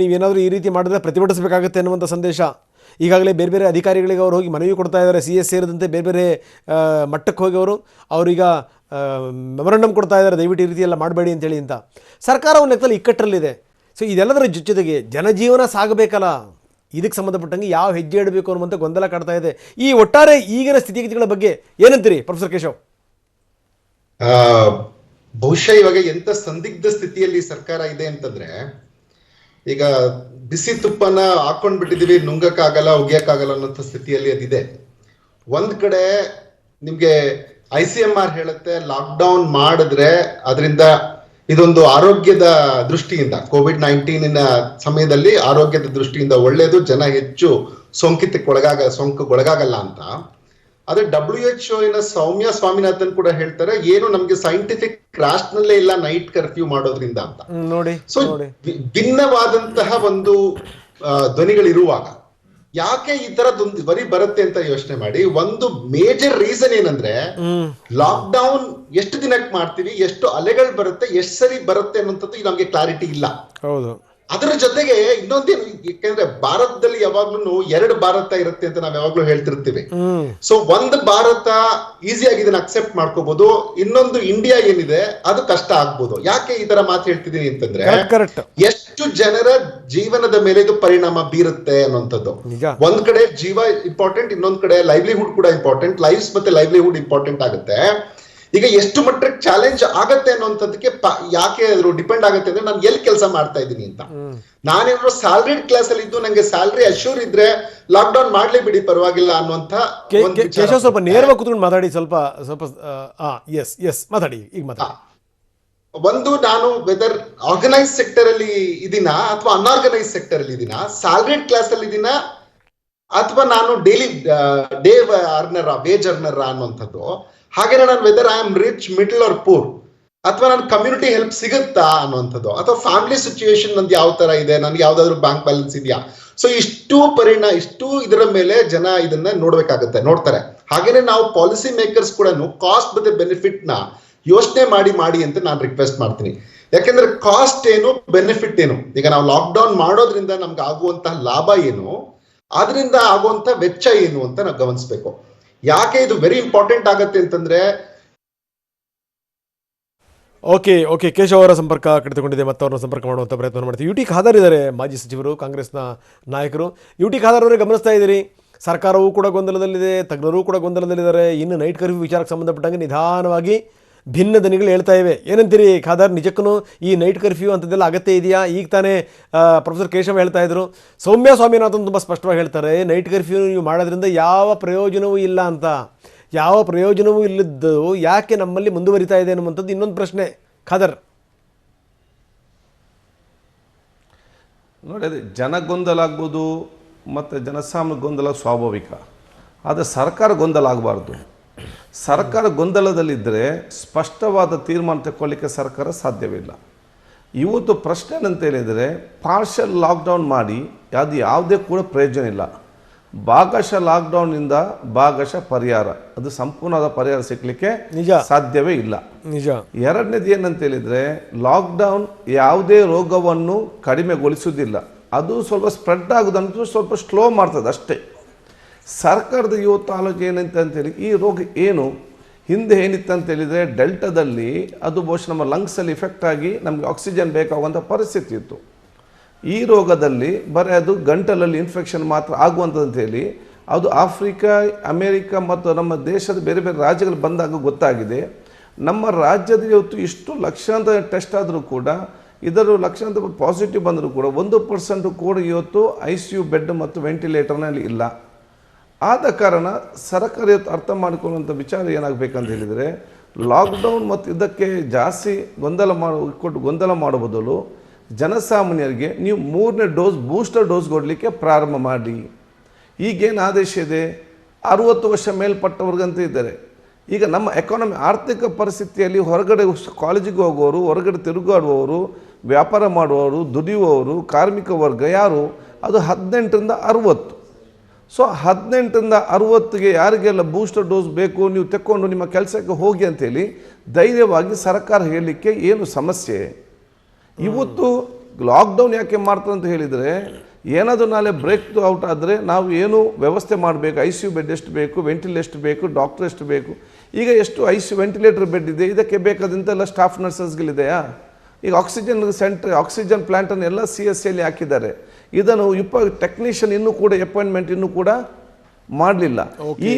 ನೀವೇನಾದರೂ ಈ ರೀತಿ ಮಾಡಿದ್ರೆ ಪ್ರತಿಭಟಿಸಬೇಕಾಗುತ್ತೆ ಅನ್ನುವಂಥ ಸಂದೇಶ ಈಗಾಗಲೇ ಬೇರೆ ಬೇರೆ ಅಧಿಕಾರಿಗಳಿಗೆ ಅವರು ಹೋಗಿ ಮನವಿ ಕೊಡ್ತಾ ಇದ್ದಾರೆ. CS ಸೇರಿದಂತೆ ಬೇರೆ ಬೇರೆ ಮಟ್ಟಕ್ಕೆ ಹೋಗಿ ಅವರೀಗ ಮೆಮೊರಂಡಮ್ ಕೊಡ್ತಾ ಇದ್ದಾರೆ, ದಯವಿಟ್ಟು ಈ ರೀತಿ ಎಲ್ಲ ಮಾಡಬೇಡಿ ಅಂತೇಳಿ ಅಂತ. ಸರ್ಕಾರ ಒಂದು ಲೆಕ್ಕದಲ್ಲಿ ಇಕ್ಕಟ್ಟರಲ್ಲಿದೆ. ಸೊ ಇದೆಲ್ಲದರ ಜೊತೆಗೆ ಜನಜೀವನ ಸಾಗಬೇಕಲ್ಲ, ಇದಕ್ಕೆ ಸಂಬಂಧಪಟ್ಟಂಗೆ ಯಾವ ಹೆಜ್ಜೆ ಇಡಬೇಕು ಅನ್ನುವಂಥ ಗೊಂದಲ ಕಾಡ್ತಾ ಇದೆ. ಈ ಒಟ್ಟಾರೆ ಈಗಿನ ಸ್ಥಿತಿಗತಿಗಳ ಬಗ್ಗೆ ಏನಂತೀರಿ ಪ್ರೊಫೆಸರ್ ಕೇಶವ್? ಬಹುಶಃ ಇವಾಗ ಎಂತ ಸಂದಿಗ್ಧ ಸ್ಥಿತಿಯಲ್ಲಿ ಸರ್ಕಾರ ಇದೆ ಅಂತಂದ್ರೆ, ಈಗ ಬಿಸಿ ತುಪ್ಪನ ಹಾಕೊಂಡ್ ಬಿಟ್ಟಿದೀವಿ, ನುಂಗಕ್ಕಾಗಲ್ಲ, ಒಗ್ಯಕ್ಕಾಗಲ್ಲ ಅನ್ನೋ ಸ್ಥಿತಿಯಲ್ಲಿ ಅದಿದೆ. ಒಂದ್ ಕಡೆ ನಿಮ್ಗೆ ICMR ಹೇಳುತ್ತೆ ಲಾಕ್ಡೌನ್ ಮಾಡಿದ್ರೆ ಅದರಿಂದ ಇದೊಂದು ಆರೋಗ್ಯದ ದೃಷ್ಟಿಯಿಂದ, COVID-19 ಸಮಯದಲ್ಲಿ ಆರೋಗ್ಯದ ದೃಷ್ಟಿಯಿಂದ ಒಳ್ಳೇದು, ಜನ ಹೆಚ್ಚು ಸೋಂಕುಗೊಳಗಾಗಲ್ಲ ಅಂತ. ಆದ್ರೆ WHO ಸೌಮ್ಯ ಸ್ವಾಮಿನಾಥನ್ ಕೂಡ ಹೇಳ್ತಾರೆ ಏನು ನಮ್ಗೆ ಸೈಂಟಿಫಿಕ್ ರಾಷ್ಟ್ರನಲ್ಲೇ ಇಲ್ಲ ನೈಟ್ ಕರ್ಫ್ಯೂ ಮಾಡೋದ್ರಿಂದ ಅಂತ. ನೋಡಿ ಸೊ ಭಿನ್ನವಾದಂತಹ ಒಂದು ಧ್ವನಿಗಳಿರುವಾಗ ಯಾಕೆ ಈ ತರದೊಂದು ವರಿ ಬರುತ್ತೆ ಅಂತ ಯೋಚನೆ ಮಾಡಿ. ಒಂದು ಮೇಜರ್ ರೀಸನ್ ಏನಂದ್ರೆ ಲಾಕ್ ಡೌನ್ ಎಷ್ಟು ದಿನಕ್ಕೆ ಮಾಡ್ತೀವಿ, ಎಷ್ಟು ಅಲೆಗಳು ಬರುತ್ತೆ, ಎಷ್ಟು ಸರಿ ಬರುತ್ತೆ ಅನ್ನೋಂಥದ್ದು ನಮ್ಗೆ ಕ್ಲಾರಿಟಿ ಇಲ್ಲ. ಹೌದು. ಅದರ ಜೊತೆಗೆ ಇನ್ನೊಂದೇನು, ಯಾಕಂದ್ರೆ ಭಾರತದಲ್ಲಿ ಯಾವಾಗ್ಲೂ 2 ಭಾರತ ಇರುತ್ತೆ ಅಂತ ನಾವ್ ಯಾವಾಗ್ಲೂ ಹೇಳ್ತಿರ್ತೀವಿ. ಸೊ ಒಂದು ಭಾರತ ಈಸಿಯಾಗಿ ಇದನ್ನ ಅಕ್ಸೆಪ್ಟ್ ಮಾಡ್ಕೋಬಹುದು, ಇನ್ನೊಂದು ಇಂಡಿಯಾ ಏನಿದೆ ಅದು ಕಷ್ಟ ಆಗ್ಬೋದು. ಯಾಕೆ ಈ ತರ ಮಾತು ಹೇಳ್ತಿದೀನಿ ಅಂತಂದ್ರೆ ಎಷ್ಟು ಜನರ ಜೀವನದ ಮೇಲೆ ಇದು ಪರಿಣಾಮ ಬೀರುತ್ತೆ ಅನ್ನೋಂಥದ್ದು. ಒಂದ್ ಕಡೆ ಜೀವ ಇಂಪಾರ್ಟೆಂಟ್, ಇನ್ನೊಂದ್ ಕಡೆ ಲೈವ್ಲಿಹುಡ್ ಕೂಡ ಇಂಪಾರ್ಟೆಂಟ್. ಲೈಫ್ಸ್ ಮತ್ತೆ ಲೈವ್ಲಿಹುಡ್ ಇಂಪಾರ್ಟೆಂಟ್ ಆಗುತ್ತೆ. ಈಗ ಎಷ್ಟು ಮಟ್ಟಕ್ಕೆ ಚಾಲೆಂಜ್ ಆಗತ್ತೆ ಅನ್ನೋಂಥದ್ದಕ್ಕೆ ಯಾಕೆ ಅದ್ರ ಡಿಪೆಂಡ್ ಆಗುತ್ತೆ ಅಂದ್ರೆ ನಾನು ಎಲ್ಲಿ ಕೆಲಸ ಮಾಡ್ತಾ ಇದ್ದೀನಿ ಅಂತ. ನಾನೇನಾದ್ರು ಸ್ಯಾಲರಿಡ್ ಕ್ಲಾಸ್ ಅಲ್ಲಿ ಇದ್ದು ನಂಗೆ ಸ್ಯಾಲರಿ ಅಶ್ಯೂರ್ ಇದ್ರೆ ಲಾಕ್ ಡೌನ್ ಮಾಡ್ಲಿ ಬಿಡಿ ಪರವಾಗಿಲ್ಲ ಅನ್ನುವಂತ ಕೇಶವ್ ಸ್ವಲ್ಪ ನೇರವಾಗಿ ಕೂತ್ಕೊಂಡು ಮಾತಾಡಿ, ಸ್ವಲ್ಪ ಎಸ್ ಮಾತಾಡಿ, ಈಗ ಮಾತಾಡಿ. ಒಂದು ನಾನು ವೆದರ್ ಆರ್ಗನೈಸ್ ಸೆಕ್ಟರ್ ಅಲ್ಲಿ ಇದೀನಾ ಅಥವಾ ಅನ್ಆರ್ಗನೈಸ್ ಸೆಕ್ಟರ್ ಅಲ್ಲಿ ಇದೀನಾ, ಸ್ಯಾಲರಿಡ್ ಕ್ಲಾಸ್ ಅಲ್ಲಿ ಇದೀನಾ ಅಥವಾ ನಾನು ಡೇ ಅರ್ನರ್ ವೇಜ್ ಅರ್ನರ್ ಅನ್ನುವಂಥದ್ದು. ಹಾಗೇನೆ ನಾನು whether I am rich, middle or poor, ಅಥವಾ ನನ್ ಕಮ್ಯುನಿಟಿ ಹೆಲ್ಪ್ ಸಿಗುತ್ತಾ ಅನ್ನುವಂಥದ್ದು, ಅಥವಾ ಫ್ಯಾಮಿಲಿ ಸಿಚುಯೇಷನ್ ನಂದು ಯಾವ ತರ ಇದೆ, ನನ್ಗೆ ಯಾವ್ದಾದ್ರು ಬ್ಯಾಂಕ್ ಬ್ಯಾಲೆನ್ಸ್ ಇದೆಯಾ. ಸೊ ಇಷ್ಟು ಇದರ ಮೇಲೆ ಜನ ಇದನ್ನ ನೋಡ್ತಾರೆ. ಹಾಗೇನೆ ನಾವು ಪಾಲಿಸಿ ಮೇಕರ್ಸ್ ಕೂಡ ಕಾಸ್ಟ್ ಮತ್ತೆ ಬೆನಿಫಿಟ್ ನ ಯೋಚನೆ ಮಾಡಿ ಅಂತ ನಾನು ರಿಕ್ವೆಸ್ಟ್ ಮಾಡ್ತೀನಿ. ಯಾಕೆಂದ್ರೆ ಕಾಸ್ಟ್ ಏನು, ಬೆನಿಫಿಟ್ ಏನು. ಈಗ ನಾವು ಲಾಕ್ ಡೌನ್ ಮಾಡೋದ್ರಿಂದ ನಮ್ಗೆ ಆಗುವಂತಹ ಲಾಭ ಏನು, ಅದರಿಂದ ಆಗುವಂತ ವೆಚ್ಚ ಏನು ಅಂತ ನಾವು ಗಮನಿಸಬೇಕು. ಯಾಕೆ ಇದು ವೆರಿ ಇಂಪಾರ್ಟೆಂಟ್ ಆಗತ್ತೆ ಅಂತಂದ್ರೆ, ಓಕೆ ಕೇಶವ್ ಅವರ ಸಂಪರ್ಕ ಕಡಿತುಕೊಂಡಿದೆ, ಮತ್ತೆ ಅವ್ರನ್ನ ಸಂಪರ್ಕ ಮಾಡುವಂಥ ಪ್ರಯತ್ನ ಮಾಡ್ತೀವಿ. UT ಖಾದರ್ ಇದ್ದಾರೆ, ಮಾಜಿ ಸಚಿವರು, ಕಾಂಗ್ರೆಸ್ನ ನಾಯಕರು. UT ಖಾದರ್ ಅವರೇ ಗಮನಿಸ್ತಾ ಇದ್ದೀರಿ, ಸರ್ಕಾರವೂ ಕೂಡ ಗೊಂದಲದಲ್ಲಿದೆ, ತಜ್ಞರು ಕೂಡ ಗೊಂದಲದಲ್ಲಿದ್ದಾರೆ. ಇನ್ನು ನೈಟ್ ಕರ್ಫ್ಯೂ ವಿಚಾರಕ್ಕೆ ಸಂಬಂಧಪಟ್ಟಂಗೆ ನಿಧಾನವಾಗಿ ಭಿನ್ನ ದನಿಗಳು ಹೇಳ್ತಾ ಇವೆ. ಏನಂತೀರಿ ಖಾದರ್, ನಿಜಕ್ಕೂ ಈ ನೈಟ್ ಕರ್ಫ್ಯೂ ಅಂಥದ್ದೆಲ್ಲ ಅಗತ್ಯ ಇದೆಯಾ? ಈಗ ತಾನೇ ಪ್ರೊಫೆಸರ್ ಕೇಶವ್ ಹೇಳ್ತಾ ಇದ್ರು, ಸೌಮ್ಯ ಸ್ವಾಮಿನಾಥನ್ ತುಂಬ ಸ್ಪಷ್ಟವಾಗಿ ಹೇಳ್ತಾರೆ, ನೈಟ್ ಕರ್ಫ್ಯೂ ನೀವು ಮಾಡೋದ್ರಿಂದ ಯಾವ ಪ್ರಯೋಜನವೂ ಇಲ್ಲ ಅಂತ. ಯಾವ ಪ್ರಯೋಜನವೂ ಇಲ್ಲದ್ದು ಯಾಕೆ ನಮ್ಮಲ್ಲಿ ಮುಂದುವರಿತಾ ಇದೆ ಅನ್ನುವಂಥದ್ದು ಇನ್ನೊಂದು ಪ್ರಶ್ನೆ. ಖಾದರ್ ನೋಡಿ, ಅದೇ ಜನ ಗೊಂದಲ ಆಗ್ಬೋದು ಮತ್ತು ಜನಸಾಮಾನ್ಯ ಗೊಂದಲ ಸ್ವಾಭಾವಿಕ, ಆದರೆ ಸರ್ಕಾರ ಗೊಂದಲ ಆಗಬಾರ್ದು. ಸರ್ಕಾರ ಗೊಂದಲದಲ್ಲಿದ್ದರೆ ಸ್ಪಷ್ಟವಾದ ತೀರ್ಮಾನ ತಗೊಳ್ಳಿಕ್ಕೆ ಸರ್ಕಾರ ಸಾಧ್ಯವಿಲ್ಲ. ಇವತ್ತು ಪ್ರಶ್ನೆ ಏನಂತ ಹೇಳಿದರೆ, ಪಾರ್ಷಲ್ ಲಾಕ್ಡೌನ್ ಮಾಡಿ ಅದು ಯಾವುದೇ ಕೂಡ ಪ್ರಯೋಜನ ಇಲ್ಲ. ಭಾಗಶಃ ಲಾಕ್ಡೌನ್ನಿಂದ ಭಾಗಶಃ ಪರಿಹಾರ, ಅದು ಸಂಪೂರ್ಣವಾದ ಪರಿಹಾರ ಸಿಗಲಿಕ್ಕೆ ಸಾಧ್ಯವೇ ಇಲ್ಲ. ಎರಡನೇದು ಏನಂತ ಹೇಳಿದರೆ, ಲಾಕ್ಡೌನ್ ಯಾವುದೇ ರೋಗವನ್ನು ಕಡಿಮೆಗೊಳಿಸುವುದಿಲ್ಲ, ಅದು ಸ್ವಲ್ಪ ಸ್ಪ್ರೆಡ್ ಆಗೋದಂತೂ ಸ್ವಲ್ಪ ಸ್ಲೋ ಮಾಡ್ತದೆ ಅಷ್ಟೇ. ಸರ್ಕಾರದ ಇವತ್ತು ಆಲೋಚನೆ ಏನಂತೇಳಿ, ಈ ರೋಗ ಏನು ಹಿಂದೆ ಏನಿತ್ತು ಅಂತ ಹೇಳಿದರೆ, ಡೆಲ್ಟಾದಲ್ಲಿ ಅದು ಬಹುಶಃ ನಮ್ಮ ಲಂಗ್ಸಲ್ಲಿ ಇಫೆಕ್ಟ್ ಆಗಿ ನಮಗೆ ಆಕ್ಸಿಜನ್ ಬೇಕಾಗುವಂಥ ಪರಿಸ್ಥಿತಿ ಇತ್ತು. ಈ ರೋಗದಲ್ಲಿ ಬರೀ ಅದು ಗಂಟಲಲ್ಲಿ ಇನ್ಫೆಕ್ಷನ್ ಮಾತ್ರ ಆಗುವಂಥದ್ದು ಅದು ಆಫ್ರಿಕಾ, ಅಮೇರಿಕಾ ಮತ್ತು ನಮ್ಮ ದೇಶದ ಬೇರೆ ಬೇರೆ ರಾಜ್ಯಗಳು ಬಂದಾಗ ಗೊತ್ತಾಗಿದೆ. ನಮ್ಮ ರಾಜ್ಯದ ಇವತ್ತು ಇಷ್ಟು ಲಕ್ಷಾಂತರ ಟೆಸ್ಟ್ ಆದರೂ ಕೂಡ, ಇದರ ಲಕ್ಷಾಂತರ ಪಾಸಿಟಿವ್ ಬಂದರೂ ಕೂಡ 1% ಕೂಡ ಇವತ್ತು ICU ಬೆಡ್ ಮತ್ತು ವೆಂಟಿಲೇಟರ್ನಲ್ಲಿ ಇಲ್ಲ. ಆದ ಕಾರಣ ಸರ್ಕಾರ ಇವತ್ತು ಅರ್ಥ ಮಾಡಿಕೊಳ್ಳುವಂಥ ವಿಚಾರ ಏನಾಗಬೇಕಂತ ಹೇಳಿದರೆ, ಲಾಕ್ಡೌನ್ ಮತ್ತು ಇದಕ್ಕೆ ಜಾಸ್ತಿ ಗೊಂದಲ ಮಾಡೋ ಬದಲು ಜನಸಾಮಾನ್ಯರಿಗೆ ನೀವು 3ನೇ ಡೋಸ್ ಬೂಸ್ಟರ್ ಡೋಸ್ ಕೊಡಲಿಕ್ಕೆ ಪ್ರಾರಂಭ ಮಾಡಿ. ಈಗೇನು ಆದೇಶ ಇದೆ, 60 ವರ್ಷ ಮೇಲ್ಪಟ್ಟವ್ರಿಗಂತ ಇದ್ದಾರೆ. ಈಗ ನಮ್ಮ ಎಕಾನಮಿ ಆರ್ಥಿಕ ಪರಿಸ್ಥಿತಿಯಲ್ಲಿ ಹೊರಗಡೆ ಕಾಲೇಜಿಗೆ ಹೋಗುವವರು, ಹೊರಗಡೆ ತಿರುಗಾಡುವವರು, ವ್ಯಾಪಾರ ಮಾಡುವವರು, ದುಡಿಯುವವರು, ಕಾರ್ಮಿಕ ವರ್ಗ ಯಾರು, ಅದು 18ರಿಂದ 60. ಸೊ 18ರಿಂದ 60ಗೆ ಯಾರಿಗೆಲ್ಲ ಬೂಸ್ಟರ್ ಡೋಸ್ ಬೇಕು ನೀವು ತೆಕ್ಕೊಂಡು ನಿಮ್ಮ ಕೆಲಸಕ್ಕೆ ಹೋಗಿ ಅಂತೇಳಿ ಧೈರ್ಯವಾಗಿ ಸರ್ಕಾರ ಹೇಳಲಿಕ್ಕೆ ಏನು ಸಮಸ್ಯೆ. ಇವತ್ತು ಲಾಕ್ಡೌನ್ ಯಾಕೆ ಮಾಡ್ತಾರೆ ಅಂತ ಹೇಳಿದರೆ, ಏನಾದರೂ ನಾಳೆ ಬ್ರೇಕ್ ಔಟ್ ಆದರೆ ನಾವು ಏನು ವ್ಯವಸ್ಥೆ ಮಾಡಬೇಕು, ICU ಬೆಡ್ ಎಷ್ಟು ಬೇಕು, ವೆಂಟಿಲೇಟರ್ ಎಷ್ಟು ಬೇಕು, ಡಾಕ್ಟರ್ ಎಷ್ಟು ಬೇಕು. ಈಗ ಎಷ್ಟು ICU ವೆಂಟಿಲೇಟರ್ ಬೆಡ್ ಇದೆ, ಇದಕ್ಕೆ ಬೇಕಾದಂತೆಲ್ಲ ಸ್ಟಾಫ್ ನರ್ಸಸ್ಗಳಿದೆಯಾ? ಈಗ ಆಕ್ಸಿಜನ್ ಪ್ಲಾಂಟನ್ನು ಎಲ್ಲ CSCಯಲ್ಲಿ ಹಾಕಿದ್ದಾರೆ. ಇದನ್ನು ಟೆಕ್ನಿಷಿಯನ್ ಇನ್ನೂ ಕೂಡ ಅಪಾಯಿಂಟ್ಮೆಂಟ್ ಇನ್ನೂ ಕೂಡ ಮಾಡಲಿಲ್ಲ. ಈ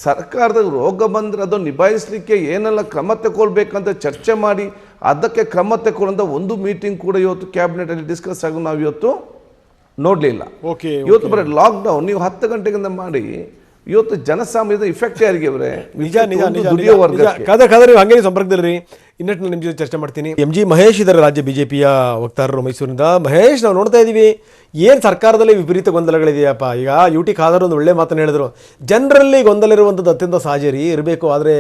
ಸರ್ಕಾರದ ರೋಗ ಬಂದರೆ ಅದನ್ನು ನಿಭಾಯಿಸಲಿಕ್ಕೆ ಏನೆಲ್ಲ ಕ್ರಮ ತಗೊಳ್ಬೇಕಂತ ಚರ್ಚೆ ಮಾಡಿ ಅದಕ್ಕೆ ಕ್ರಮ ತಗೊಳ್ಳೋಂಥ ಒಂದು ಮೀಟಿಂಗ್ ಕೂಡ ಇವತ್ತು ಕ್ಯಾಬಿನೆಟಲ್ಲಿ ಡಿಸ್ಕಸ್ ಆಗಿ ನಾವು ಇವತ್ತು ನೋಡಲಿಲ್ಲ. ಇವತ್ತು ಬರೀ ಲಾಕ್ಡೌನ್ ನೀವು 10 ಗಂಟೆಗಿಂತ ಮಾಡಿ ಇವತ್ತು ಜನಸಾಮಾನ್ಯದ ಇಫೆಕ್ಟ್ ಯಾರಿಗೆ ಅವರೇ? ನಿಜ. ನೀವು ಹಂಗೆ ಸಂಪರ್ಕದಲ್ಲಿ ಇನ್ನಷ್ಟು ನಿಮ್ಮ ಜೊತೆ ಚರ್ಚೆ ಮಾಡ್ತೀನಿ. MG ಮಹೇಶ್ ಇದ್ದಾರೆ, ರಾಜ್ಯ ಬಿಜೆಪಿಯ ವಕ್ತಾರರು ಮೈಸೂರಿನಿಂದ. ಮಹೇಶ್, ನಾವು ನೋಡ್ತಾ ಇದ್ದೀವಿ ಏನು ಸರ್ಕಾರದಲ್ಲಿ ವಿಪರೀತ ಗೊಂದಲಗಳಿದೆಯಪ್ಪ. ಈಗ UT ಖಾದರ್ ಒಂದು ಒಳ್ಳೆ ಮಾತನ್ನು ಹೇಳಿದ್ರು, ಜನರಲ್ಲಿ ಗೊಂದಲ ಇರುವಂಥದ್ದು ಅತ್ಯಂತ ಸಹಜ ರೀ, ಇರಬೇಕು. ಆದರೆ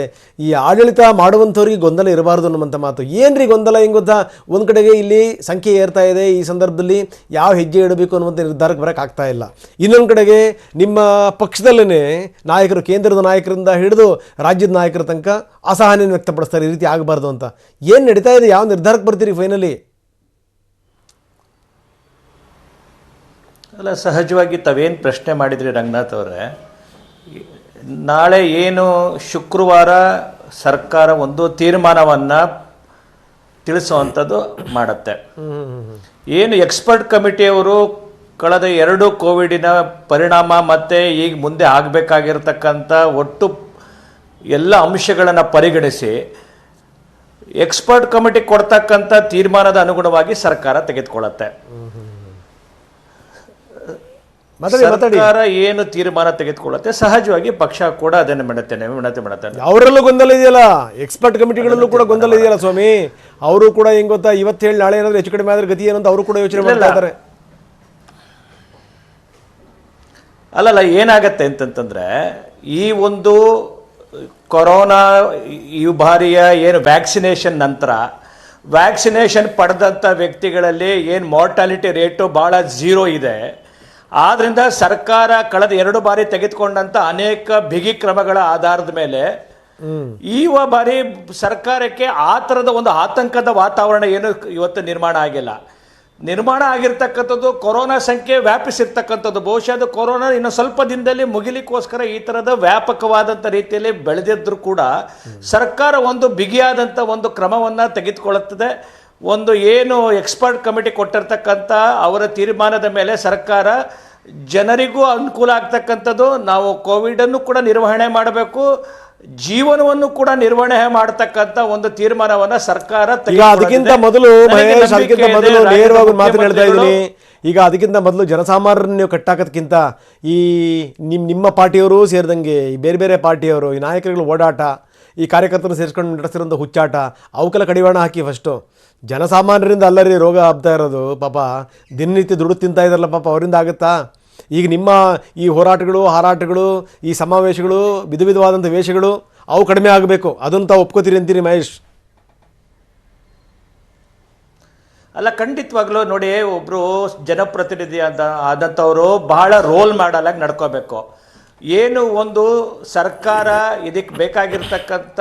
ಈ ಆಡಳಿತ ಮಾಡುವಂಥವ್ರಿಗೆ ಗೊಂದಲ ಇರಬಾರ್ದು ಅನ್ನುವಂಥ ಮಾತು. ಏನ್ರಿ ಗೊಂದಲ ಹೆಂಗೆ ಗೊತ್ತಾ, ಒಂದು ಕಡೆಗೆ ಇಲ್ಲಿ ಸಂಖ್ಯೆ ಏರ್ತಾ ಇದೆ, ಈ ಸಂದರ್ಭದಲ್ಲಿ ಯಾವ ಹೆಜ್ಜೆ ಇಡಬೇಕು ಅನ್ನುವಂಥ ನಿರ್ಧಾರಕ್ಕೆ ಬರೋಕ್ಕಾಗ್ತಾ ಇಲ್ಲ. ಇನ್ನೊಂದು ಕಡೆಗೆ ನಿಮ್ಮ ಪಕ್ಷದಲ್ಲೇ ನಾಯಕರು, ಕೇಂದ್ರದ ನಾಯಕರಿಂದ ಹಿಡಿದು ರಾಜ್ಯದ ನಾಯಕರ ತನಕ ಅಸಹನೆಯನ್ನು ವ್ಯಕ್ತಪಡಿಸ್ತಾರೆ, ಈ ರೀತಿ ಆಗಬಾರ್ದು ಅಂತ. ಏನು ನಡೀತಾ ಇದೆ, ಯಾವ ನಿರ್ಧಾರಕ್ಕೆ ಬರ್ತೀರಿ ಫೈನಲಿ? ಅಲ್ಲ, ಸಹಜವಾಗಿ ತಾವೇನು ಪ್ರಶ್ನೆ ಮಾಡಿದ್ರಿ ರಂಗನಾಥ್ ಅವರೇ, ನಾಳೆ ಏನು ಶುಕ್ರವಾರ ಸರ್ಕಾರ ಒಂದು ತೀರ್ಮಾನವನ್ನು ತಿಳಿಸುವಂಥದ್ದು ಮಾಡುತ್ತೆ. ಏನು ಎಕ್ಸ್ಪರ್ಟ್ ಕಮಿಟಿಯವರು ಕಳೆದ 2 ಕೋವಿಡಿನ ಪರಿಣಾಮ ಮತ್ತು ಈಗ ಮುಂದೆ ಆಗಬೇಕಾಗಿರ್ತಕ್ಕಂಥ ಒಟ್ಟು ಎಲ್ಲ ಅಂಶಗಳನ್ನು ಪರಿಗಣಿಸಿ ಎಕ್ಸ್ಪರ್ಟ್ ಕಮಿಟಿ ಕೊಡ್ತಕ್ಕಂಥ ತೀರ್ಮಾನದ ಅನುಗುಣವಾಗಿ ಸರ್ಕಾರ ತೆಗೆದುಕೊಳ್ಳುತ್ತೆ. ಸರ್ಕಾರ ಏನು ತೀರ್ಮಾನ ತೆಗೆದುಕೊಳ್ಳುತ್ತೆ, ಸಹಜವಾಗಿ ಪಕ್ಷ ಕೂಡ ಅದನ್ನು ಮಾಡುತ್ತೆ. ಅವರಲ್ಲೂ ಗೊಂದಲ ಇದೆಯಲ್ಲ, ಎಕ್ಸ್ಪರ್ಟ್ ಕಮಿಟಿಗಳಲ್ಲೂ ಕೂಡ ಗೊಂದಲ ಇದೆಯಲ್ಲ ಸ್ವಾಮಿ. ಅವರು ಕೂಡ ಹೆಂಗ್ ಗೊತ್ತಾ, ಇವತ್ತು ಹೇಳಿ ನಾಳೆ ಏನಾದ್ರು ಹೆಚ್ಚು ಕಡಿಮೆ ಆದ್ರೆ ಗತಿ ಏನು ಅಂತ ಅವರು ಕೂಡ ಯೋಚನೆ ಮಾಡ್ತಾ ಇದ್ದಾರೆ. ಅಲ್ಲಲ್ಲ, ಏನಾಗತ್ತೆ ಅಂತಂತಂದ್ರೆ, ಈ ಒಂದು ಕೊರೋನಾ ಈ ಬಾರಿಯ ಏನು ವ್ಯಾಕ್ಸಿನೇಷನ್ ನಂತರ ವ್ಯಾಕ್ಸಿನೇಷನ್ ಪಡೆದಂಥ ವ್ಯಕ್ತಿಗಳಲ್ಲಿ ಏನು ಮಾರ್ಟಾಲಿಟಿ ರೇಟು ಭಾಳ 0 ಇದೆ. ಆದ್ದರಿಂದ ಸರ್ಕಾರ ಕಳೆದ 2 ಬಾರಿ ತೆಗೆದುಕೊಂಡಂಥ ಅನೇಕ ಬಿಗಿ ಕ್ರಮಗಳ ಆಧಾರದ ಮೇಲೆ ಈ ಬಾರಿ ಸರ್ಕಾರಕ್ಕೆ ಆ ಥರದ ಒಂದು ಆತಂಕದ ವಾತಾವರಣ ಏನು ಇವತ್ತು ನಿರ್ಮಾಣ ಆಗಿಲ್ಲ. ನಿರ್ಮಾಣ ಆಗಿರ್ತಕ್ಕಂಥದ್ದು ಕೊರೋನಾ ಸಂಖ್ಯೆ ವ್ಯಾಪಿಸಿರ್ತಕ್ಕಂಥದ್ದು. ಬಹುಶಃ ಅದು ಕೊರೋನಾ ಇನ್ನು ಸ್ವಲ್ಪ ದಿನದಲ್ಲಿ ಮುಗಿಲಿಕ್ಕೋಸ್ಕರ ಈ ಥರದ ವ್ಯಾಪಕವಾದಂಥ ರೀತಿಯಲ್ಲಿ ಬೆಳೆದಿದ್ರೂ ಕೂಡ ಸರ್ಕಾರ ಒಂದು ಬಿಗಿಯಾದಂಥ ಒಂದು ಕ್ರಮವನ್ನು ತೆಗೆದುಕೊಳ್ಳುತ್ತದೆ. ಒಂದು ಏನು ಎಕ್ಸ್ಪರ್ಟ್ ಕಮಿಟಿ ಕೊಟ್ಟಿರ್ತಕ್ಕಂಥ ಅವರ ತೀರ್ಮಾನದ ಮೇಲೆ ಸರ್ಕಾರ ಜನರಿಗೂ ಅನುಕೂಲ ಆಗ್ತಕ್ಕಂಥದ್ದು, ನಾವು ಕೋವಿಡನ್ನು ಕೂಡ ನಿರ್ವಹಣೆ ಮಾಡಬೇಕು, ಜೀವನವನ್ನು ಕೂಡ ನಿರ್ವಹಣೆ ಮಾಡತಕ್ಕಂಥ ಒಂದು ತೀರ್ಮಾನವನ್ನ ಸರ್ಕಾರ ಅದಕ್ಕಿಂತ ಮೊದಲು ನೇರವಾಗಿ ಮಾತು ಹೇಳ್ತಾ ಇದ್ದೀನಿ. ಈಗ ಅದಕ್ಕಿಂತ ಮೊದಲು ಜನಸಾಮಾನ್ಯರನ್ನು ನೀವು ಕಟ್ಟಾಕೋದಕ್ಕಿಂತ ಈ ನಿಮ್ಮ ಪಾರ್ಟಿಯವರು ಸೇರಿದಂಗೆ ಈ ಬೇರೆ ಬೇರೆ ಪಾರ್ಟಿಯವರು, ಈ ನಾಯಕರುಗಳು ಓಡಾಟ, ಈ ಕಾರ್ಯಕರ್ತರು ಸೇರಿಸ್ಕೊಂಡು ನಡೆಸಿರೋಂಥ ಹುಚ್ಚಾಟ, ಅವಕ್ಕೆಲ್ಲ ಕಡಿವಾಣ ಹಾಕಿ. ಫಸ್ಟು ಜನಸಾಮಾನ್ಯರಿಂದ ಅಲ್ಲರಿ ರೋಗ ಹಬ್ತಾ ಇರೋದು. ಪಾಪ ದಿನನಿತ್ಯ ದುಡ್ಡು ತಿಂತಾ ಇದ್ದಾರಲ್ಲ, ಪಾಪ ಅವರಿಂದ ಆಗುತ್ತಾ? ಈಗ ನಿಮ್ಮ ಈ ಹೋರಾಟಗಳು, ಹಾರಾಟಗಳು, ಈ ಸಮಾವೇಶಗಳು, ವಿಧವಾದಂಥ ವೇಷಗಳು ಅವು ಕಡಿಮೆ ಆಗಬೇಕು. ಅದನ್ನು ತಾವು ಒಪ್ಕೋತೀರಿ ಅಂತೀರಿ ಮಹೇಶ್? ಅಲ್ಲ, ಖಂಡಿತವಾಗ್ಲೂ ನೋಡಿ, ಒಬ್ಬರು ಜನಪ್ರತಿನಿಧಿ ಆದಂಥವರು ಬಹಳ ರೋಲ್ ಮಾಡಲ್ ಆಗಿ ನಡ್ಕೋಬೇಕು. ಏನು ಒಂದು ಸರ್ಕಾರ ಇದಕ್ಕೆ ಬೇಕಾಗಿರ್ತಕ್ಕಂಥ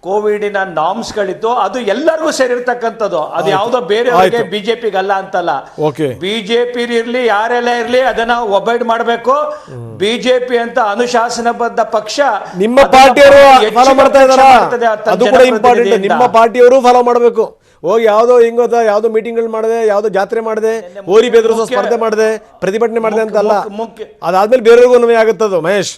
ಕೋವಿಡಿನ ನಾರ್ಮ್ಸ್ಗಳಿತ್ತು, ಅದು ಎಲ್ಲರಿಗೂ ಸೇರಿರ್ತಕ್ಕಂಥದ್ದು. ಅದು ಯಾವುದೋ ಬೇರೆಯವರಿಗೆ ಬಿಜೆಪಿಗಲ್ಲ ಅಂತಲ್ಲ. ಬಿಜೆಪಿ ಇರ್ಲಿ, ಯಾರೆಲ್ಲ ಇರ್ಲಿ, ಅದನ್ನ ಒಬೈಡ್ ಮಾಡಬೇಕು. ಬಿಜೆಪಿ ಅಂತ ಅನುಶಾಸನಬದ್ಧ ಪಕ್ಷ. ನಿಮ್ಮ ಪಾರ್ಟಿಯವರು ಫಾಲೋ ಮಾಡ್ತಾ ಇದ್ದಾರಾ? ಅದು ಕೂಡ ಇಂಪಾರ್ಟೆಂಟ್. ನಿಮ್ಮ ಪಾರ್ಟಿಯವರು ಫಾಲೋ ಮಾಡಬೇಕು. ಹೋಗಿ ಯಾವುದೋ ಹಿಂಗೋದ ಯಾವುದೋ ಮೀಟಿಂಗ್ಗಳು ಮಾಡಿದೆ, ಯಾವುದೋ ಜಾತ್ರೆ ಮಾಡಿದೆ, ಓರಿ ಬೆದರಿಸೋ ಸ್ಪರ್ಧೆ ಮಾಡಿದೆ, ಪ್ರತಿಭಟನೆ ಮಾಡಿದೆ ಅಂತಲ್ಲ. ಅದಾದ್ಮೇಲೆ ಬೇರೆಯವ್ರಿಗೂ ನೋವೇ ಆಗುತ್ತದು. ಮಹೇಶ್,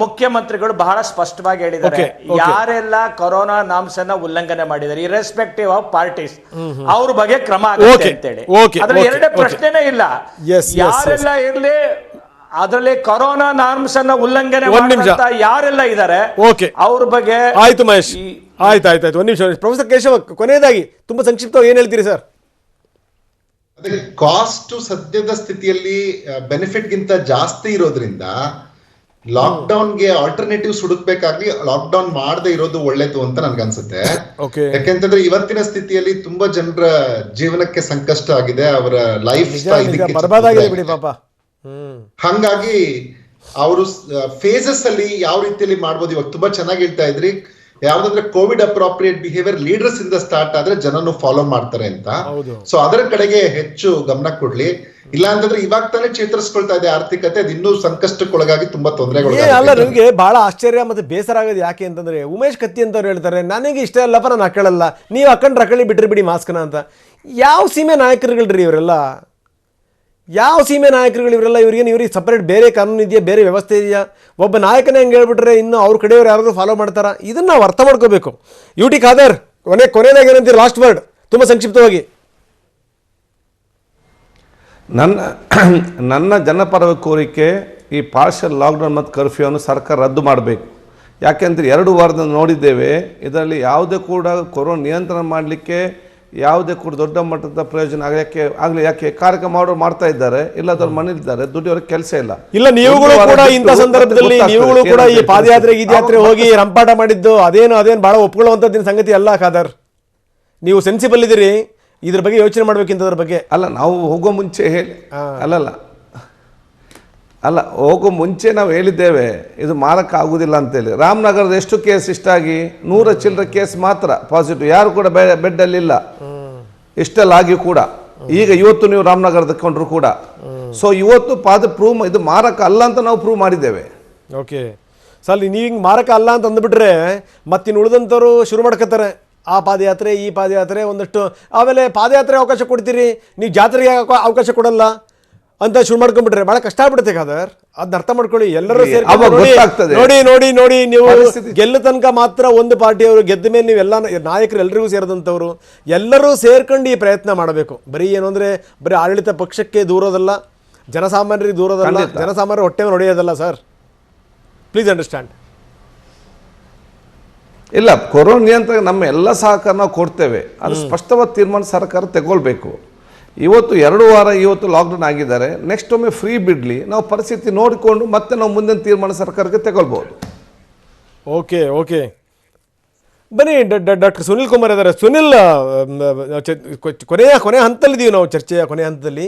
ಮುಖ್ಯಮಂತ್ರಿಗಳು ಬಹಳ ಸ್ಪಷ್ಟವಾಗಿ ಹೇಳಿದ್ದಾರೆ, ಯಾರೆಲ್ಲ ಕೊರೋನಾ ನಾಮ್ಸ್ ಅನ್ನ ಉಲ್ಲಂಘನೆ ಮಾಡಿದ್ದಾರೆ, ಇರ್ರೆಸ್ಪೆಕ್ಟಿವ್ ಆಫ್ ಪಾರ್ಟೀಸ್, ಅವ್ರ ಬಗ್ಗೆ ಕ್ರಮ ಆಗುತ್ತೆ ಅಂತೇಳಿ. ಅದ್ರಲ್ಲಿ ಎರಡೇ ಪ್ರಶ್ನೆನೇ ಇಲ್ಲ. ಯಾರೆಲ್ಲ ಇರ್ಲಿ, ಅದರಲ್ಲಿ ಕೊರೋನಾ ನಾರ್ಮ್ಸ್ ಅನ್ನ ಉಲ್ಲಂಘನೆ ಯಾರೆಲ್ಲ ಇದ್ದಾರೆ ಅವ್ರ ಬಗ್ಗೆ. ಆಯ್ತು ಮಹೇಶ್, ಆಯ್ತು. ಒಂದ್ ನಿಮಿಷ ಪ್ರೊಫೆಸರ್ ಕೇಶವ, ಕೊನೆಯದಾಗಿ ತುಂಬಾ ಸಂಕ್ಷಿಪ್ತವಾಗಿ ಏನ್ ಹೇಳ್ತೀರಿ ಸರ್? ಅದೇ ಕಾಸ್ಟ್ ಸದ್ಯದ ಸ್ಥಿತಿಯಲ್ಲಿ ಬೆನಿಫಿಟ್ ಗಿಂತ ಜಾಸ್ತಿ ಇರೋದ್ರಿಂದ ಲಾಕ್ಡೌನ್ಗೆ ಆಲ್ಟರ್ನೇಟಿವ್ಸ್ ಹುಡುಕ್ಬೇಕಾಗ್ಲಿ, ಲಾಕ್ಡೌನ್ ಮಾಡದೇ ಇರೋದು ಒಳ್ಳೇದು ಅಂತ ನನ್ಗನ್ಸುತ್ತೆ. ಯಾಕೆಂತಂದ್ರೆ ಇವತ್ತಿನ ಸ್ಥಿತಿಯಲ್ಲಿ ತುಂಬಾ ಜನರ ಜೀವನಕ್ಕೆ ಸಂಕಷ್ಟ ಆಗಿದೆ, ಅವರ ಲೈಫ್ ಹಂಗಾಗಿ ಅವರು ಫೇಸಸ್ ಅಲ್ಲಿ ಯಾವ ರೀತಿಯಲ್ಲಿ ಮಾಡ್ಬೋದು. ಇವಾಗ ತುಂಬಾ ಚೆನ್ನಾಗಿ ಹೇಳ್ತಾ ಇದ್ರಿ, ಯಾವ್ದಂದ್ರೆ ಕೋವಿಡ್ ಅಪ್ರಾಪ್ರಿಯೇಟ್ ಬಿಹೇವಿಯರ್ ಲೀಡರ್ಸ್ ಇಂದ ಸ್ಟಾರ್ಟ್ ಆದ್ರೆ ಜನನು ಫಾಲೋ ಮಾಡ್ತಾರೆ ಅಂತ. ಸೊ ಅದರ ಕಡೆಗೆ ಹೆಚ್ಚು ಗಮನ ಕೊಡ್ಲಿ. ಇಲ್ಲ ಅಂತಂದ್ರೆ ಇವಾಗ ತಾನೇ ಚೇತರಿಸ್ಕೊಳ್ತಾ ಇದೆ ಆರ್ಥಿಕತೆ, ಅದು ಇನ್ನೂ ಸಂಕಷ್ಟಕ್ಕೊಳಗಾಗಿ ತುಂಬಾ ತೊಂದರೆಗಳು. ಅಲ್ಲ, ನನಗೆ ಬಹಳ ಆಶ್ಚರ್ಯ ಮತ್ತೆ ಬೇಸರ ಆಗೋದು ಯಾಕೆ ಅಂತಂದ್ರೆ, ಉಮೇಶ್ ಕತ್ತಿ ಅಂತವ್ರು ಹೇಳ್ತಾರೆ, ನನಗೆ ಇಷ್ಟ ಅಲ್ಲಪ್ಪ, ನಾನು ಹಾಕೊಳ್ಳಲ್ಲ, ನೀವು ಹಾಕೊಂಡು ರಕಳಿ ಬಿಟ್ರಿ ಬಿಡಿ ಮಾಸ್ಕ್ನ ಅಂತ. ಯಾವ ಸೀಮೆ ನಾಯಕರುಗಳ್ರಿ ಇವರೆಲ್ಲ? ಯಾವ ಸೀಮೆ ನಾಯಕರುಗಳು ಇವರೆಲ್ಲ? ಇವ್ರಿಗೆ ಸಪರೇಟ್ ಬೇರೆ ಕಾನೂನು ಇದೆಯಾ, ಬೇರೆ ವ್ಯವಸ್ಥೆ ಇದೆಯಾ? ಒಬ್ಬ ನಾಯಕನೇ ಹಂಗೆ ಹೇಳ್ಬಿಟ್ರೆ ಇನ್ನು ಅವ್ರ ಕಡೆಯವ್ರು ಯಾರಾದ್ರೂ ಫಾಲೋ ಮಾಡ್ತಾರಾ? ಇದನ್ನ ನಾವು ಅರ್ಥ ಮಾಡ್ಕೋಬೇಕು. UT ಖಾದರ್, ಕೊನೆಯದಾಗಿ ಏನಂತೀರಿ? ಲಾಸ್ಟ್ ವರ್ಡ್ ತುಂಬ ಸಂಕ್ಷಿಪ್ತವಾಗಿ. ನನ್ನ ಜನಪರ ಕೋರಿಕೆ, ಈ ಪಾರ್ಷಲ್ ಲಾಕ್ಡೌನ್ ಮತ್ತು ಕರ್ಫ್ಯೂವನ್ನು ಸರ್ಕಾರ ರದ್ದು ಮಾಡಬೇಕು. ಯಾಕೆಂದರೆ 2 ವಾರದಿಂದ ನೋಡಿದ್ದೇವೆ, ಇದರಲ್ಲಿ ಯಾವುದೇ ಕೂಡ ಕೊರೋನಾ ನಿಯಂತ್ರಣ ಮಾಡಲಿಕ್ಕೆ ಯಾವುದೇ ಕೂಡ ದೊಡ್ಡ ಮಟ್ಟದ ಪ್ರಯೋಜನ ಯಾಕೆ ಕಾರ್ಯಕ್ರಮ ಮಾಡ್ತಾ ಇದ್ದಾರೆ, ಇಲ್ಲದವ್ರು ಮನೇಲಿದ್ದಾರೆ, ದುಡಿಯೋರಿಗೆ ಕೆಲಸ ಇಲ್ಲ. ಇಲ್ಲ, ನೀವುಗಳು ಕೂಡ ಇಂಥ ಸಂದರ್ಭದಲ್ಲಿ ನೀವುಗಳು ಕೂಡ ಈ ಪಾದಯಾತ್ರೆ ಗೀದಯಾತ್ರೆ ಹೋಗಿ ರಂಪಾಟ ಮಾಡಿದ್ದು ಅದೇನು ಬಹಳ ಒಪ್ಕೊಳ್ಳುವಂಥದ್ದಿನ ಸಂಗತಿ ಅಲ್ಲ ಖಾದರ್. ನೀವು ಸೆನ್ಸಿಬಲ್ ಇದ್ದೀರಿ, ಇದ್ರ ಬಗ್ಗೆ ಯೋಚನೆ ಮಾಡ್ಬೇಕಿಂತದ್ರ ಬಗ್ಗೆ. ಅಲ್ಲ, ನಾವು ಹೋಗೋ ಮುಂಚೆ ಹೋಗೋ ಮುಂಚೆ ನಾವು ಹೇಳಿದ್ದೇವೆ ಇದು ಮಾರಕ ಆಗುವುದಿಲ್ಲ ಅಂತೇಳಿ. ರಾಮನಗರದ ಎಷ್ಟು ಕೇಸ್ ಇಷ್ಟಾಗಿ 100 ಚಿಲ್ಲರೆ ಕೇಸ್ ಮಾತ್ರ ಪಾಸಿಟಿವ್, ಯಾರು ಕೂಡ ಬೆಡ್ಡಲ್ಲಿಲ್ಲ ಇಷ್ಟೆಲ್ಲ ಆಗಿ ಕೂಡ. ಈಗ ಇವತ್ತು ನೀವು ರಾಮನಗರದ ಕೊಂಡ್ರು ಕೂಡ, ಸೊ ಇವತ್ತು ಪ್ರೂವ್ ಇದು ಮಾರಕ ಅಲ್ಲ ಅಂತ ನಾವು ಪ್ರೂವ್ ಮಾಡಿದ್ದೇವೆ. ಓಕೆ ಸರ್, ನೀವು ಹಿಂಗೆ ಮಾರಕ ಅಲ್ಲ ಅಂತ ಅಂದ್ಬಿಟ್ರೆ ಮತ್ತಿನ್ನು ಉಳಿದಂಥವ್ರು ಶುರು ಮಾಡ್ಕೋತಾರೆ ಆ ಪಾದಯಾತ್ರೆ ಈ ಪಾದಯಾತ್ರೆ ಒಂದಷ್ಟು. ಆಮೇಲೆ ಪಾದಯಾತ್ರೆ ಅವಕಾಶ ಕೊಡ್ತೀರಿ, ನೀವು ಜಾತ್ರೆಗೆ ಅವಕಾಶ ಕೊಡಲ್ಲ ಅಂತ ಶುರು ಮಾಡ್ಕೊಂಡ್ಬಿಟ್ರೆ ಬಹಳ ಕಷ್ಟ ಆಗ್ಬಿಡುತ್ತೆ ಖಾದರ್. ಅದನ್ನ ಅರ್ಥ ಮಾಡ್ಕೊಳ್ಳಿ. ಎಲ್ಲರೂ ನೋಡಿ ನೀವು ಗೆಲ್ಲ ತನಕ ಮಾತ್ರ ಒಂದು ಪಾರ್ಟಿಯವರು ಗೆದ್ದ ಮೇಲೆ ನೀವೆಲ್ಲ ನಾಯಕರು ಎಲ್ರಿಗೂ ಸೇರಿದಂಥವ್ರು ಎಲ್ಲರೂ ಸೇರ್ಕೊಂಡು ಈ ಪ್ರಯತ್ನ ಮಾಡಬೇಕು. ಬರೀ ಏನು ಅಂದರೆ ಬರೀ ಆಡಳಿತ ಪಕ್ಷಕ್ಕೆ ದೂರೋದಲ್ಲ, ಜನಸಾಮಾನ್ಯರಿಗೆ ದೂರೋದಲ್ಲ, ಜನಸಾಮಾನ್ಯರ ಹೊಟ್ಟೆ ಹೊಡೆಯೋದಲ್ಲ ಸರ್. Please understand. ಇಲ್ಲ, ಕೊರೋನಾ ನಿಯಂತ್ರಣ ನಮ್ಮ ಎಲ್ಲ ಸಹಕಾರ ನಾವು ಕೊಡ್ತೇವೆ, ಅದು ಸ್ಪಷ್ಟವಾದ ತೀರ್ಮಾನ ಸರ್ಕಾರ ತಗೊಳ್ಬೇಕು. ಇವತ್ತು 2 ವಾರ ಇವತ್ತು ಲಾಕ್ಡೌನ್ ಆಗಿದ್ದಾರೆ, ನೆಕ್ಸ್ಟ್ ಒಮ್ಮೆ ಫ್ರೀ ಬಿಡಲಿ, ನಾವು ಪರಿಸ್ಥಿತಿ ನೋಡಿಕೊಂಡು ಮತ್ತೆ ನಾವು ಮುಂದಿನ ತೀರ್ಮಾನ ಸರ್ಕಾರಕ್ಕೆ ತಗೊಳ್ಬೋದು. ಓಕೆ ಬನ್ನಿ, ಡಾಕ್ಟರ್ ಸುನಿಲ್ ಕುಮಾರ್ ಇದ್ದಾರೆ. ಸುನಿಲ್, ಕೊನೆಯ ಹಂತದಲ್ಲಿದ್ದೀವಿ ನಾವು, ಚರ್ಚೆಯ ಕೊನೆಯ ಹಂತದಲ್ಲಿ.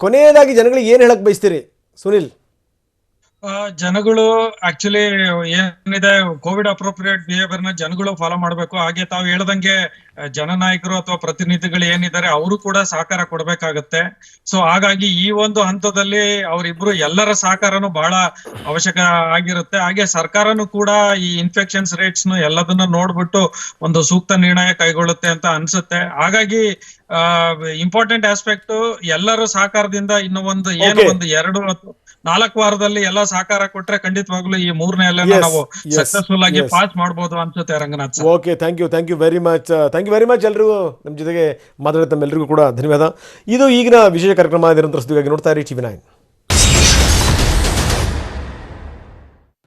ಕೊನೆಯದಾಗಿ ಜನಗಳಿಗೆ ಏನು ಹೇಳಕ್ ಬಯಸ್ತೀರಿ ಸುನಿಲ್? ಜನಗಳು ಆಕ್ಚುಲಿ ಏನಿದೆ ಕೋವಿಡ್ ಅಪ್ರೋಪ್ರಿಯೇಟ್ ಬಿಹೇವಿಯರ್ ನ ಜನಗಳು ಫಾಲೋ ಮಾಡ್ಬೇಕು. ಹಾಗೆ ತಾವು ಹೇಳ್ದಂಗೆ ಜನನಾಯಕರು ಅಥವಾ ಪ್ರತಿನಿಧಿಗಳು ಏನಿದ್ದಾರೆ ಅವರು ಕೂಡ ಸಹಕಾರ ಕೊಡ್ಬೇಕಾಗತ್ತೆ. ಸೊ ಹಾಗಾಗಿ ಈ ಒಂದು ಹಂತದಲ್ಲಿ ಅವರಿಬ್ರು ಎಲ್ಲರ ಸಹಕಾರನು ಬಹಳ ಅವಶ್ಯಕ ಆಗಿರುತ್ತೆ. ಹಾಗೆ ಸರ್ಕಾರನು ಕೂಡ ಈ ಇನ್ಫೆಕ್ಷನ್ಸ್ ರೇಟ್ಸ್ ನು ಎಲ್ಲದನ್ನ ನೋಡ್ಬಿಟ್ಟು ಒಂದು ಸೂಕ್ತ ನಿರ್ಣಯ ಕೈಗೊಳ್ಳುತ್ತೆ ಅಂತ ಅನ್ಸುತ್ತೆ. ಹಾಗಾಗಿ ಇಂಪಾರ್ಟೆಂಟ್ ಆಸ್ಪೆಕ್ಟ್ ಎಲ್ಲರೂ ಸಹಕಾರದಿಂದ ಇನ್ನು ಒಂದು 2-4 ವಾರದಲ್ಲಿ ಎಲ್ಲ ಸಹಕಾರ ಕೊಟ್ರೆ ಖಂಡಿತವಾಗ್ಲೂ ಈ 3ನೇ ಅಲೆನ ನಾವು ಸಕ್ಸಸ್ಫುಲ್ ಆಗಿ ಪಾಸ್ ಮಾಡಬಹುದು ಅನ್ಸುತ್ತೆ Ranganath sir. Okay, thank you very much ಎಲ್ರಿಗೂ ನಮ್ಮ ಜೊತೆಗೆ ಮಾತಾಡಿದ ತಮ್ಮೆಲ್ಲರಿಗೂ ಕೂಡ ಧನ್ಯವಾದ. ಇದು ಈಗಿನ ವಿಶೇಷ ಕಾರ್ಯಕ್ರಮ. ನಿರಂತರ ಸುದ್ದಿಗಾಗಿ ನೋಡ್ತಾ ಇರಿ TV9.